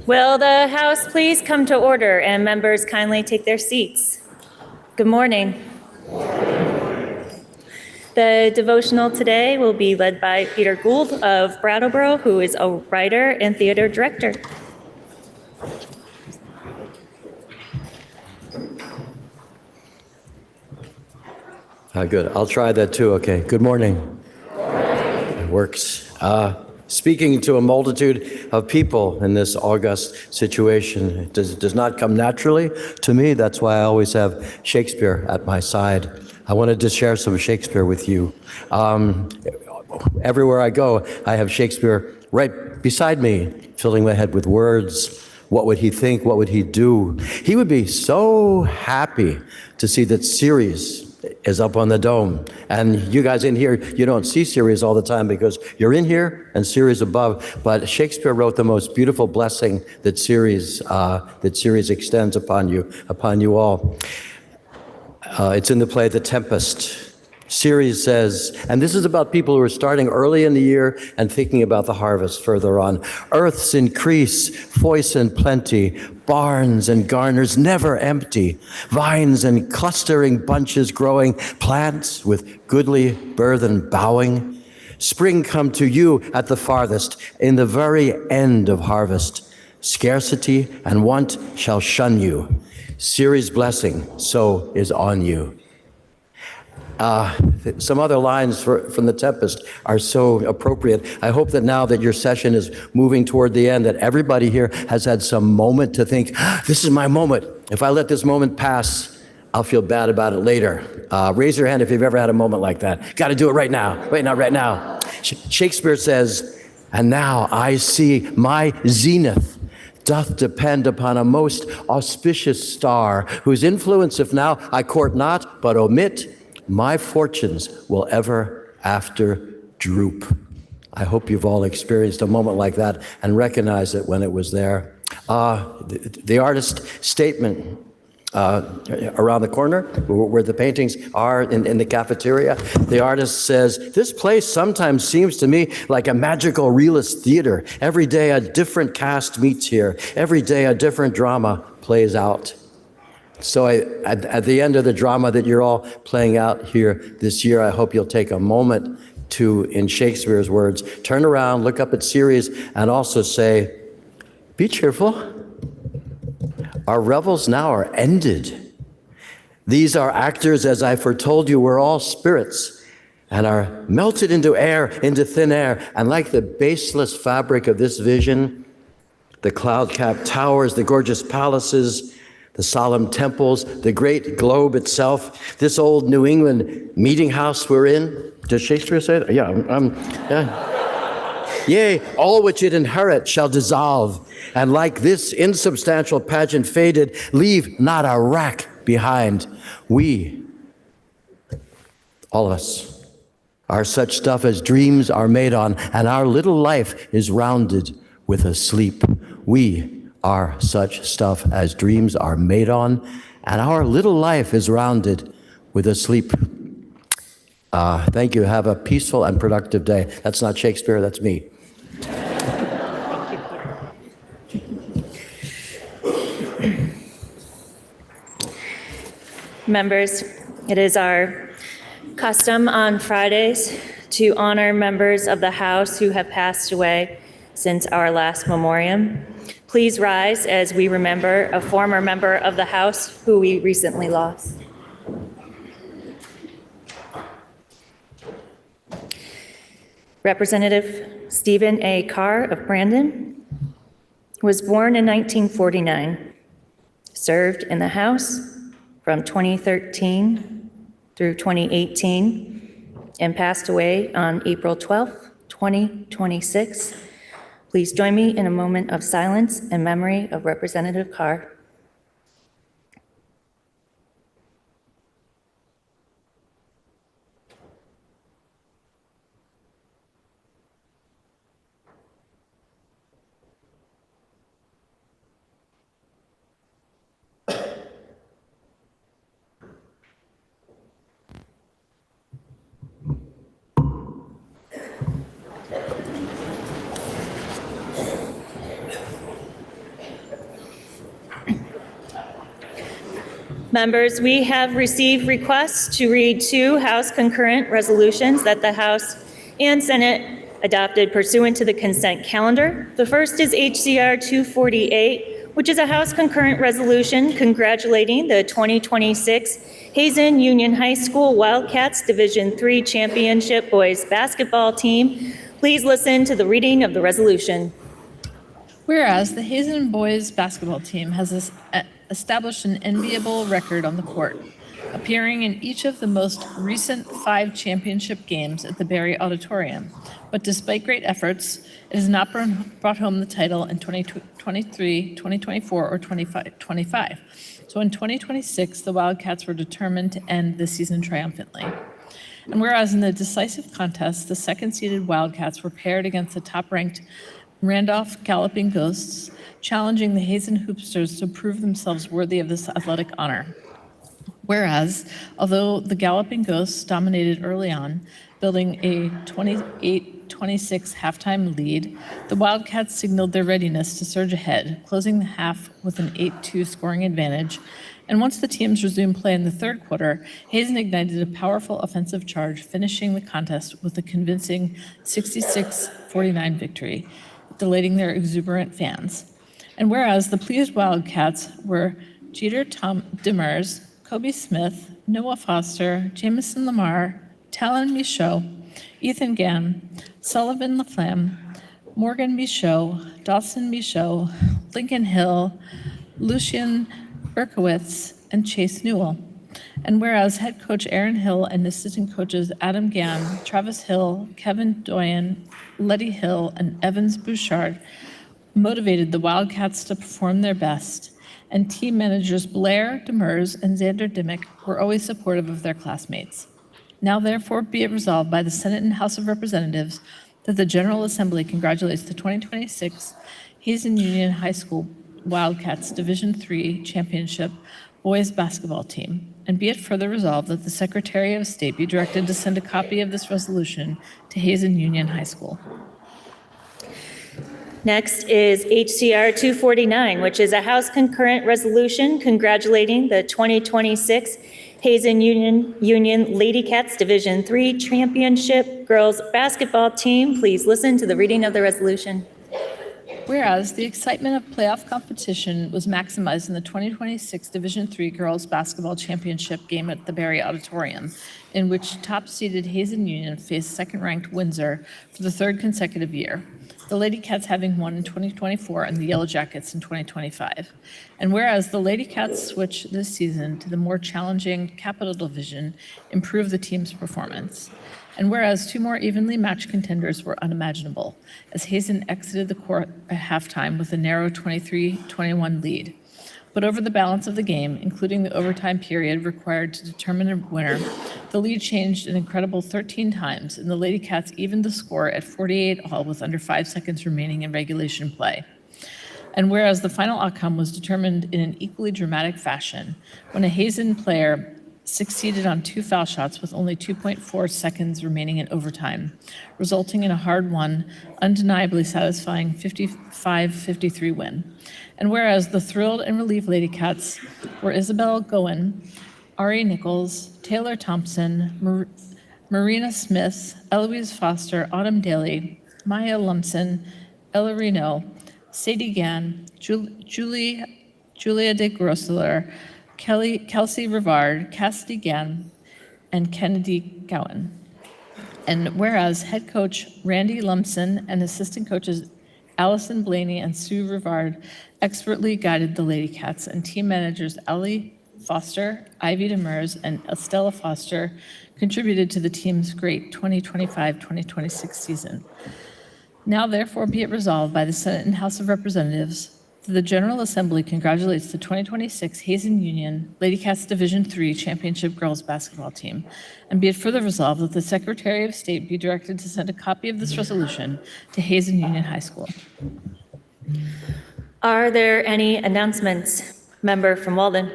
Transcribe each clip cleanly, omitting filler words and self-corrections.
Will the House please come to order and members kindly take their seats? Good morning. The devotional today will be led by Peter Gould of Brattleboro, who is a writer and theater director. Good. I'll try that too. Okay. Good morning. It works. Speaking to a multitude of people in this august situation, it does not come naturally to me. That's why I always have Shakespeare at my side. I wanted to share some Shakespeare with you. Everywhere I go, I have Shakespeare right beside me, filling my head with words. What would he think? What would he do? He would be so happy to see that Ceres is up on the dome. And you guys in here, you don't see Ceres all the time because you're in here and Ceres above. But Shakespeare wrote the most beautiful blessing that Ceres extends upon you all. It's in the play The Tempest. Ceres says, and this is about people who are starting early in the year and thinking about the harvest further on. Earths increase, voice and plenty, barns and garners never empty, vines and clustering bunches growing, plants with goodly burthen bowing. Spring come to you at the farthest, in the very end of harvest. Scarcity and want shall shun you. Ceres' blessing so is on you. Some other lines from The Tempest are so appropriate. I hope that now that your session is moving toward the end, that everybody here has had some moment to think, this is my moment. If I let this moment pass, I'll feel bad about it later. Raise your hand if you've ever had a moment like that. Got to do it right now, right now. Shakespeare says, and now I see my zenith doth depend upon a most auspicious star, whose influence, if now I court not, but omit, my fortunes will ever after droop. I hope you've all experienced a moment like that and recognized it when it was there. The artist statement around the corner where the paintings are in the cafeteria, the artist says, this place sometimes seems to me like a magical realist theater. Every day a different cast meets here. Every day a different drama plays out. So at the end of the drama that you're all playing out here this year, I hope you'll take a moment to, in Shakespeare's words, turn around, look up at Ceres, and also say, be cheerful. Our revels now are ended. These are actors, as I foretold you, we're all spirits, and are melted into air, into thin air, and like the baseless fabric of this vision, the cloud-capped towers, the gorgeous palaces, the solemn temples, the great globe itself, this old New England meeting house we're in. Does Shakespeare say that? Yeah. Yea, all which it inherit shall dissolve, and like this insubstantial pageant faded, leave not a rack behind. We, all of us, are such stuff as dreams are made on, and our little life is rounded with a sleep. We are such stuff as dreams are made on, and our little life is rounded with a sleep. Thank you. Have a peaceful and productive day. That's not Shakespeare, that's me. Members, it is our custom on Fridays to honor members of the House who have passed away since our last memoriam. Please rise as we remember a former member of the House who we recently lost. Representative Stephen A. Carr of Brandon was born in 1949, served in the House from 2013 through 2018, and passed away on April 12, 2026. Please join me in a moment of silence in memory of Representative Carr. Members, we have received requests to read two House concurrent resolutions that the House and Senate adopted pursuant to the consent calendar. The first is HCR 248, which is a House concurrent resolution congratulating the 2026 Hazen Union High School Wildcats Division III Championship Boys Basketball Team. Please listen to the reading of the resolution. Whereas the Hazen boys basketball team has established an enviable record on the court, appearing in each of the most recent 5 championship games at the Barry Auditorium. But despite great efforts, it has not brought home the title in 2023, 2024, or 2025. So in 2026, the Wildcats were determined to end the season triumphantly. And whereas in the decisive contest, the second-seeded Wildcats were paired against the top-ranked Randolph Galloping Ghosts, challenging the Hazen Hoopsters to prove themselves worthy of this athletic honor. Whereas, although the Galloping Ghosts dominated early on, building a 28-26 halftime lead, the Wildcats signaled their readiness to surge ahead, closing the half with an 8-2 scoring advantage. And once the teams resumed play in the third quarter, Hazen ignited a powerful offensive charge, finishing the contest with a convincing 66-49 victory, delighting their exuberant fans. And whereas the pleased Wildcats were Jeter Demers, Kobe Smith, Noah Foster, Jamison Lamar, Talon Michaud, Ethan Gann, Sullivan LaFlamme, Morgan Michaud, Dawson Michaud, Lincoln Hill, Lucian Berkowitz, and Chase Newell. And whereas head coach Aaron Hill and assistant coaches Adam Gann, Travis Hill, Kevin Doyen, Letty Hill, and Evans Bouchard motivated the Wildcats to perform their best, and team managers Blair Demers and Xander Dimmick were always supportive of their classmates. Now therefore be it resolved by the Senate and House of Representatives that the General Assembly congratulates the 2026 Hazen Union High School Wildcats Division III Championship Boys Basketball Team, and be it further resolved that the Secretary of State be directed to send a copy of this resolution to Hazen Union High School. Next is HCR 249, which is a House concurrent resolution congratulating the 2026 Hazen Union Lady Cats Division III Championship Girls Basketball Team. Please listen to the reading of the resolution. Whereas the excitement of playoff competition was maximized in the 2026 Division III Girls Basketball Championship game at the Barry Auditorium, in which top-seeded Hazen Union faced second-ranked Windsor for the third consecutive year, the Lady Cats having won in 2024 and the Yellow Jackets in 2025. And whereas the Lady Cats switch this season to the more challenging Capital Division improved the team's performance. And whereas 2 more evenly matched contenders were unimaginable, as Hazen exited the court at halftime with a narrow 23-21 lead. But over the balance of the game, including the overtime period required to determine a winner, the lead changed an incredible 13 times, and the Lady Cats evened the score at 48-all with under 5 seconds remaining in regulation play. And whereas the final outcome was determined in an equally dramatic fashion, when a Hazen player succeeded on 2 foul shots with only 2.4 seconds remaining in overtime, resulting in a hard-won, undeniably satisfying 55-53 win. And whereas the thrilled and relieved Lady Cats were Isabel Goen, Ari Nichols, Taylor Thompson, Marina Smith, Eloise Foster, Autumn Daly, Maya Lumsen, Ella Reno, Sadie Gann, Julia de Grosseler, Kelsey Rivard, Cassidy Gann, and Kennedy Gowan. And whereas head coach Randy Lumsen and assistant coaches Allison Blaney and Sue Rivard expertly guided the Lady Cats, and team managers Ellie Foster, Ivy Demers, and Estella Foster contributed to the team's great 2025-2026 season. Now therefore be it resolved by the Senate and House of Representatives that the General Assembly congratulates the 2026 Hazen Union Lady Cats Division III Championship Girls Basketball Team, and be it further resolved that the Secretary of State be directed to send a copy of this resolution to Hazen Union High School. Are there any announcements? Member from Walden.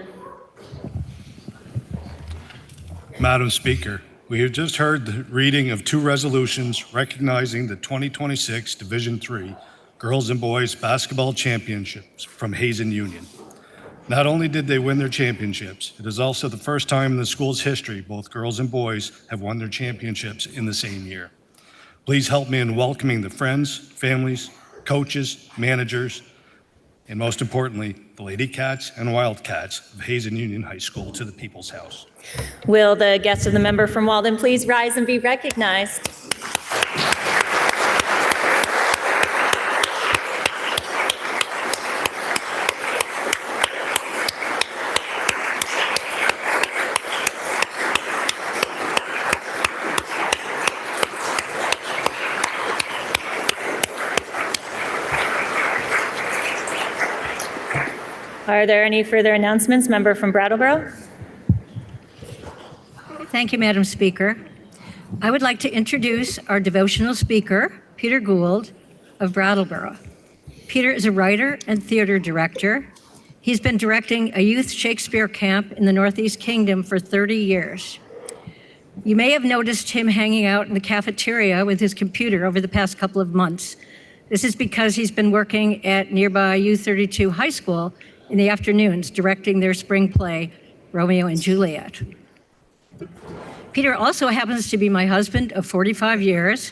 Madam Speaker, we have just heard the reading of 2 resolutions recognizing the 2026 Division III Girls and Boys Basketball Championships from Hazen Union. Not only did they win their championships, it is also the first time in the school's history both girls and boys have won their championships in the same year. Please help me in welcoming the friends, families, coaches, managers, and most importantly, the Lady Cats and Wildcats of Hazen Union High School to the People's House. Will the guest of the member from Walden please rise and be recognized? Are there any further announcements? Member from Brattleboro? Thank you, Madam Speaker. I would like to introduce our devotional speaker, Peter Gould of Brattleboro. Peter is a writer and theater director. He's been directing a youth Shakespeare camp in the Northeast Kingdom for 30 years. You may have noticed him hanging out in the cafeteria with his computer over the past couple of months. This is because he's been working at nearby U32 High School in the afternoons, directing their spring play, Romeo and Juliet. Peter also happens to be my husband of 45 years.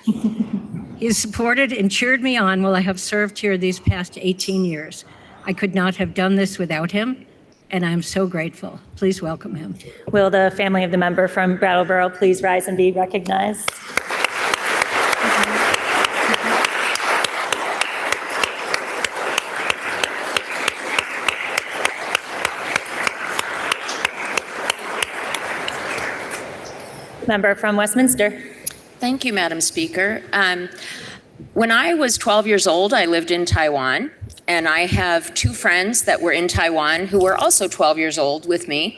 He has supported and cheered me on while I have served here these past 18 years. I could not have done this without him, and I'm so grateful. Please welcome him. Will the family of the member from Brattleboro please rise and be recognized? Member from Westminster. Thank you, Madam Speaker. When I was 12 years old, I lived in Taiwan, and I have two friends that were in Taiwan who were also 12 years old with me.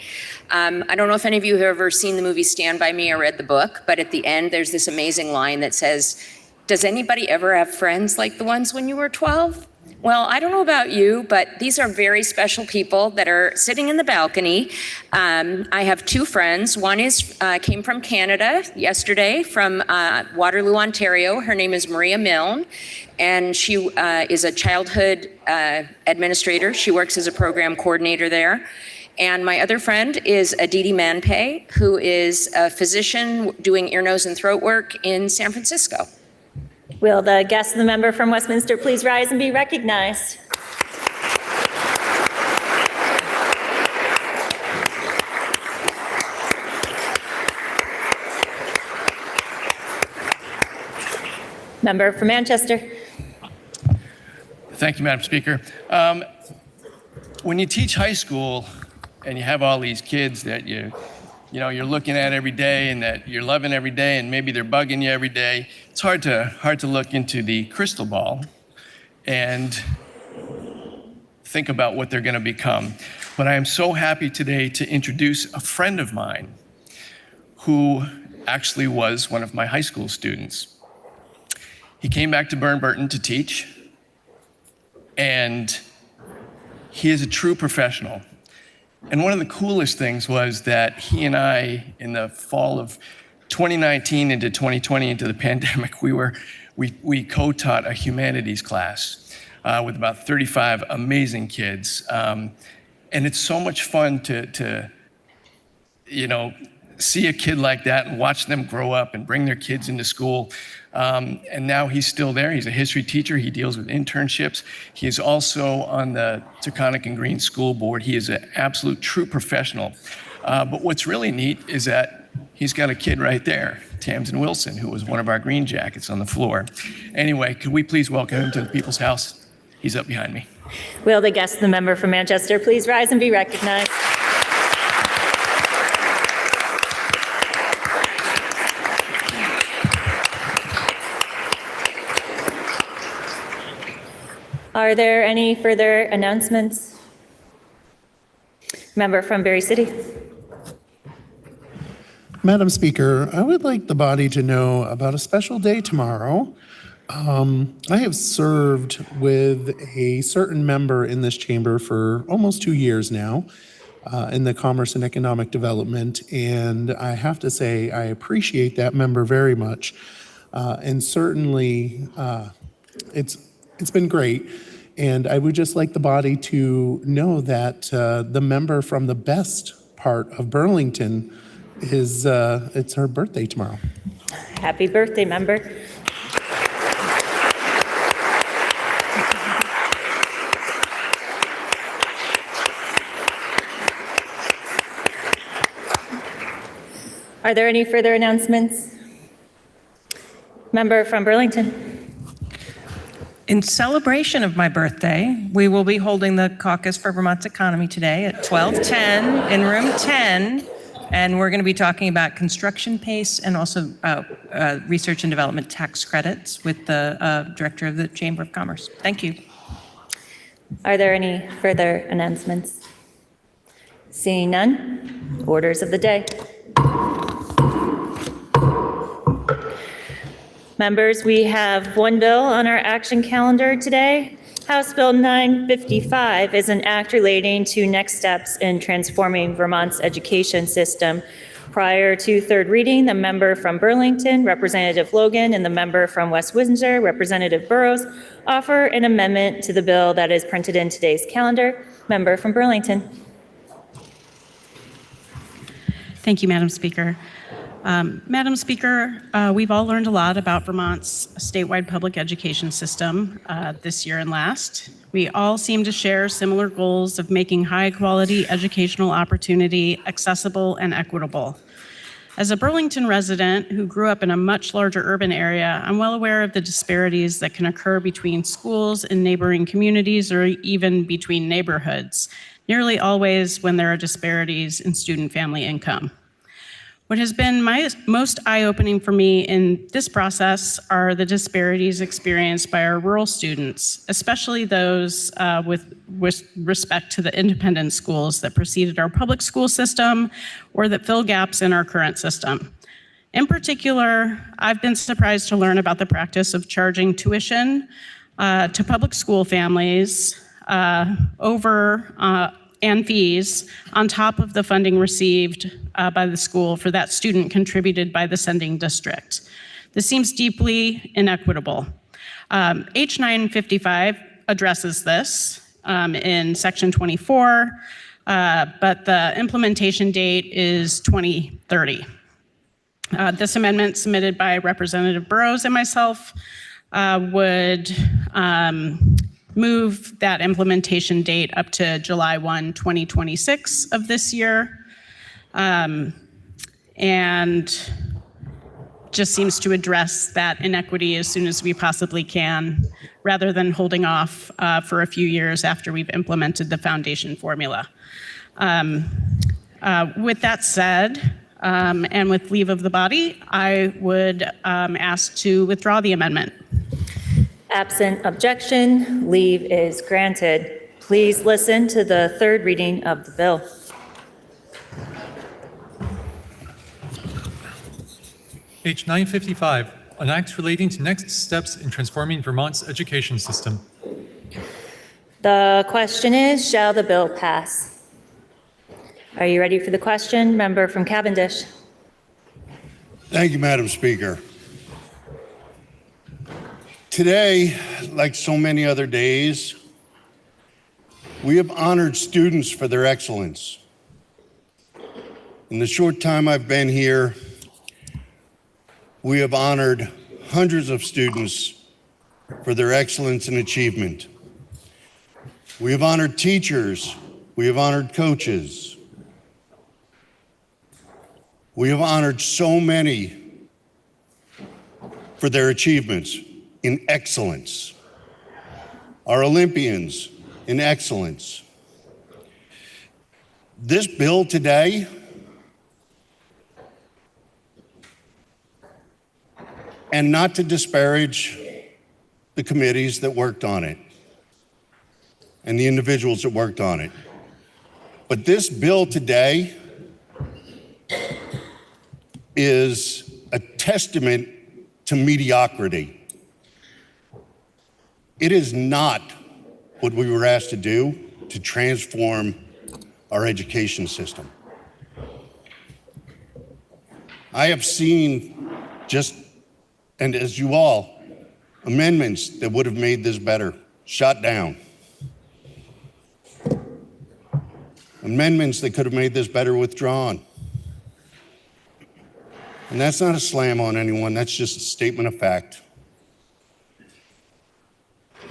I don't know if any of you have ever seen the movie Stand By Me or read the book, but at the end, there's this amazing line that says, "Does anybody ever have friends like the ones when you were 12? Well, I don't know about you, but these are very special people that are sitting in the balcony. I have two friends. One came from Canada yesterday from Waterloo, Ontario. Her name is Maria Milne, and she is a childhood administrator. She works as a program coordinator there. And my other friend is Aditi Manpay, who is a physician doing ear, nose, and throat work in San Francisco. Will the guest of the member from Westminster please rise and be recognized? Member from Manchester. Thank you, Madam Speaker. When you teach high school and you have all these kids that you're looking at every day and that you're loving every day, and maybe they're bugging you every day, it's hard to look into the crystal ball and think about what they're going to become. But I am so happy today to introduce a friend of mine who actually was one of my high school students. He came back to Burton to teach, and he is a true professional. And one of the coolest things was that he and I, in the fall of 2019 into 2020 into the pandemic, we co-taught a humanities class with about 35 amazing kids. And it's so much fun to see a kid like that and watch them grow up and bring their kids into school. And now he's still there. He's a history teacher. He deals with internships. He is also on the Taconic and Green School Board. He is an absolute true professional. But what's really neat is that he's got a kid right there, Tamsin Wilson, who was one of our Green Jackets on the floor. Anyway, could we please welcome him to the People's House? He's up behind me. Will the guest of the member from Manchester please rise and be recognized? Are there any further announcements? Member from Berry City. Madam Speaker, I would like the body to know about a special day tomorrow. I have served with a certain member in this chamber for almost 2 years now in the Commerce and Economic Development, and I have to say I appreciate that member very much. And certainly it's been great. And I would just like the body to know that the member from the best part of Burlington is, it's her birthday tomorrow. Happy birthday, member. Are there any further announcements? Member from Burlington. In celebration of my birthday, we will be holding the Caucus for Vermont's Economy today at 12:10 in room 10, and we're going to be talking about construction pace and also research and development tax credits with the director of the Chamber of Commerce. Thank you. Are there any further announcements? Seeing none, orders of the day. Members, we have one bill on our action calendar today. House Bill 955 is an act relating to next steps in transforming Vermont's education system. Prior to third reading, the member from Burlington, Representative Logan, and the member from West Windsor, Representative Burrows, offer an amendment to the bill that is printed in today's calendar. Member from Burlington. Thank you, Madam Speaker. Madam Speaker, we've all learned a lot about Vermont's statewide public education system this year and last. We all seem to share similar goals of making high-quality educational opportunity accessible and equitable. As a Burlington resident who grew up in a much larger urban area, I'm well aware of the disparities that can occur between schools in neighboring communities or even between neighborhoods, nearly always when there are disparities in student family income. What has been most eye-opening for me in this process are the disparities experienced by our rural students, especially those with respect to the independent schools that preceded our public school system or that fill gaps in our current system. In particular, I've been surprised to learn about the practice of charging tuition to public school families and fees on top of the funding received by the school for that student contributed by the sending district. This seems deeply inequitable. H 955 addresses this in section 24, but the implementation date is 2030. This amendment submitted by Representative Burrows and myself would move that implementation date up to July 1, 2026 of this year. And just seems to address that inequity as soon as we possibly can, rather than holding off for a few years after we've implemented the foundation formula. With that said, and with leave of the body, I would ask to withdraw the amendment. Absent objection, leave is granted. Please listen to the third reading of the bill. H 955, an act relating to next steps in transforming Vermont's education system. The question is, shall the bill pass? Are you ready for the question? Member from Cavendish. Thank you, Madam Speaker. Today, like so many other days, we have honored students for their excellence. In the short time I've been here, we have honored hundreds of students for their excellence and achievement. We have honored teachers. We have honored coaches. We have honored so many for their achievements in excellence. Our Olympians in excellence. This bill today and not to disparage the committees that worked on it and the individuals that worked on it. But this bill today is a testament to mediocrity. It is not what we were asked to do to transform our education system. I have seen and as you all, amendments that would have made this better, shot down. Amendments that could have made this better withdrawn. And that's not a slam on anyone, that's just a statement of fact.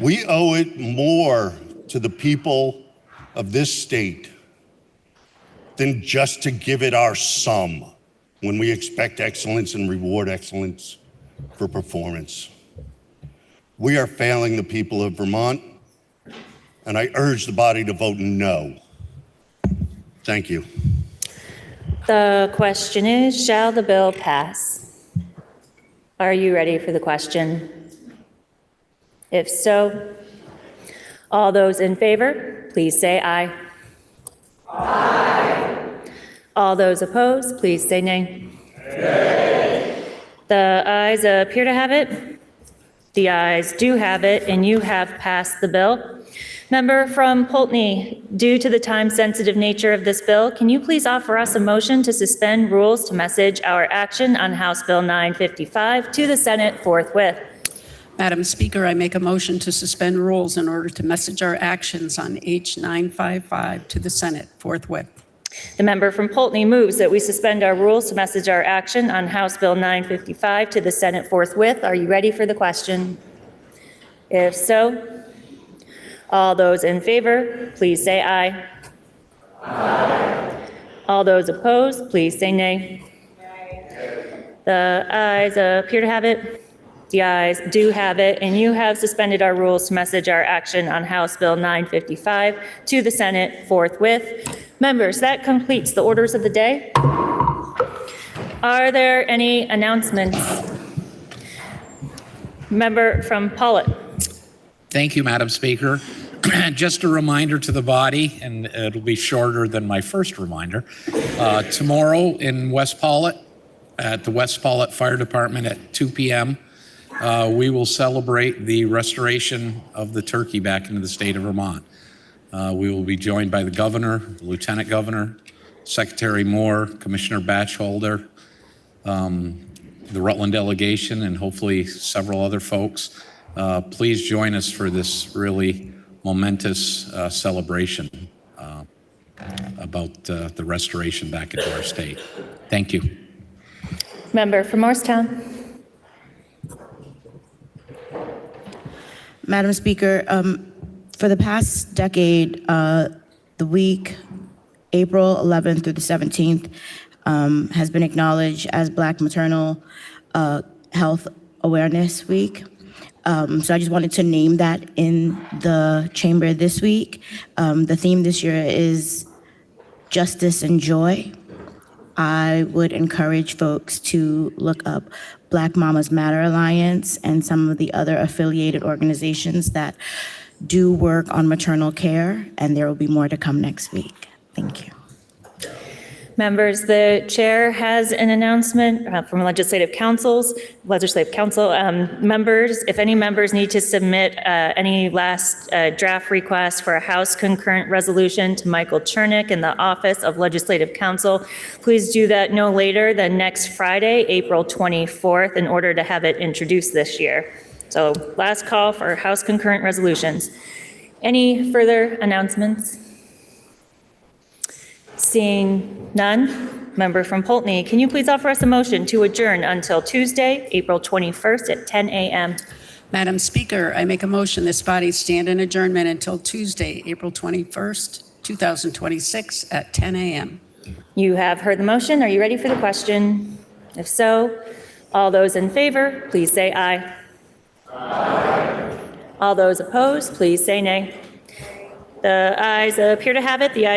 We owe it more to the people of this state than just to give it our sum when we expect excellence and reward excellence for performance. We are failing the people of Vermont, and I urge the body to vote no. Thank you. The question is, shall the bill pass? Are you ready for the question? If so, all those in favor, please say aye. Aye. All those opposed, please say nay. Nay. The ayes appear to have it. The ayes do have it, and you have passed the bill. Member from Poultney, due to the time-sensitive nature of this bill, can you please offer us a motion to suspend rules to message our action on House Bill 955 to the Senate forthwith? Madam Speaker, I make a motion to suspend rules in order to message our actions on H 955 to the Senate forthwith. The member from Poultney moves that we suspend our rules to message our action on House Bill 955 to the Senate forthwith. Are you ready for the question? If so, all those in favor, please say aye. Aye. All those opposed, please say nay. The ayes appear to have it. The ayes do have it, and you have suspended our rules to message our action on House Bill 955 to the Senate forthwith. Members, that completes the orders of the day. Are there any announcements? Member from Pollitt. Thank you, Madam Speaker. Just a reminder to the body, and it'll be shorter than my first reminder. Tomorrow in West Pollitt, at the West Pollitt Fire Department at 2 p.m., we will celebrate the restoration of the turkey back into the state of Vermont. We will be joined by the governor, the lieutenant governor, Secretary Moore, Commissioner Batchelder, the Rutland delegation, and hopefully several other folks. Please join us for this really momentous celebration about the restoration back into our state. Thank you. Member from Morristown. Madam Speaker, for the past decade, the week, April 11th through the 17th, has been acknowledged as Black Maternal Health Awareness Week. So I just wanted to name that in the chamber this week. The theme this year is justice and joy. I would encourage folks to look up Black Mamas Matter Alliance and some of the other affiliated organizations that do work on maternal care, and there will be more to come next week. Thank you. Members, the chair has an announcement from Legislative Council. Members, if any members need to submit any last draft requests for a House concurrent resolution to Michael Chernick in the Office of Legislative Counsel, please do that no later than next Friday, April 24th, in order to have it introduced this year. So last call for House concurrent resolutions. Any further announcements? Seeing none, member from Poultney, can you please offer us a motion to adjourn until Tuesday, April 21st at 10 a.m.? Madam Speaker, I make a motion this body stand in adjournment until Tuesday, April 21st, 2026 at 10 a.m. You have heard the motion. Are you ready for the question? If so, all those in favor, please say aye. Aye. All those opposed, please say nay. The ayes appear to have it. The ayes